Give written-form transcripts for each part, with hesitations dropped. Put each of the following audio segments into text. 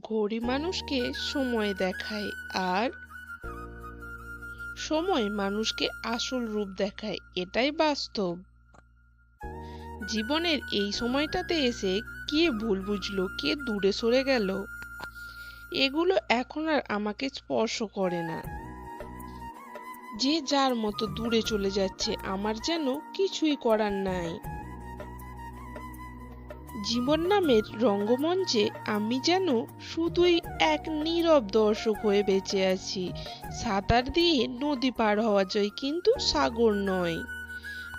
ঘড়ি মানুষকে সময় দেখায়, আর সময় মানুষকে আসল রূপ দেখায়, এটাই বাস্তব। জীবনের এই সময়টাতে এসে কে ভুল বুঝলো, কে দূরে সরে গেল, এগুলো এখন আর আমাকে স্পর্শ করে না। যে যার মতো দূরে চলে যাচ্ছে, আমার যেন কিছুই করার নাই। জীবন নামের রঙ্গমঞ্চে আমি যেন শুধুই এক নীরব দর্শক হয়ে বেঁচে আছি। সাঁতার দিয়ে নদী পার হওয়া যায়, কিন্তু সাগর নয়।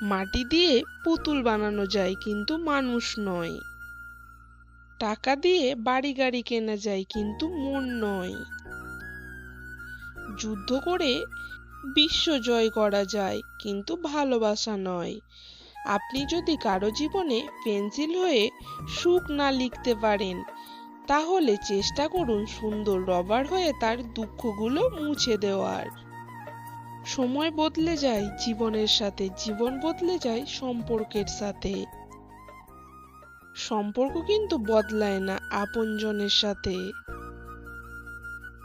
মাটি দিয়ে পুতুল বানানো যায়, কিন্তু মানুষ নয়। টাকা দিয়ে বাড়ি গাড়ি কেনা যায়, কিন্তু মন নয়। যুদ্ধ করে বিশ্ব জয় করা যায়, কিন্তু ভালোবাসা নয়। আপনি যদি কারো জীবনে পেন্সিল হয়ে সুখ না লিখতে পারেন, তাহলে চেষ্টা করুন সুন্দর রবার হয়ে তার দুঃখগুলো মুছে দেওয়ার। সময় বদলে যায় জীবনের সাথে, জীবন বদলে যায় সম্পর্কের সাথে। সম্পর্ক কিন্তু বদলায় না আপনজনের সাথে।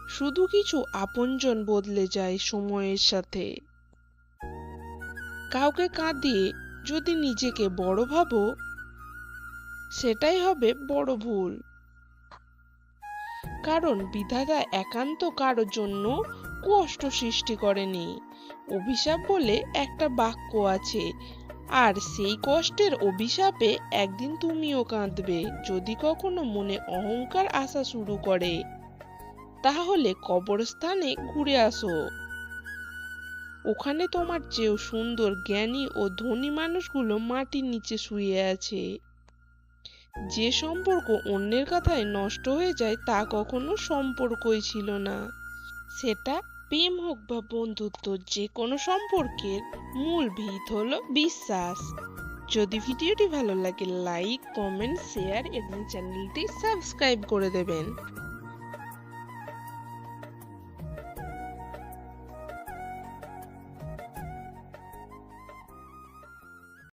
শুধু কিছু আপনজন বদলে যায় সময়ের সাথে। কাউকে কাঁদিয়ে যদি নিজেকে বড় ভাবো, সেটাই হবে বড় ভুল। কারণ বিধাতা একান্ত কারোর জন্য কষ্ট সৃষ্টি করেনি। অভিশাপ বলে একটা বাক্য আছে, আর সেই কষ্টের অভিশাপে একদিন তুমিও কাঁদবে। যদি কখনো মনে অহংকার আসা শুরু করে, তাহলে কবরস্থানে ঘুরে আসো। ওখানে তোমার চেয়েও সুন্দর, জ্ঞানী ও ধনী মানুষগুলো মাটির নিচে শুয়ে আছে। যে সম্পর্ক অন্যের কথায় নষ্ট হয়ে যায়, তা কখনো সম্পর্কই ছিল না। সেটা প্রেম হোক বা বন্ধুত্ব, যে কোনো সম্পর্কের মূল ভিত হলো বিশ্বাস। যদি ভিডিওটি ভালো লাগে, লাইক, কমেন্ট, শেয়ার এবং চ্যানেলটি সাবস্ক্রাইব করে দেবেন।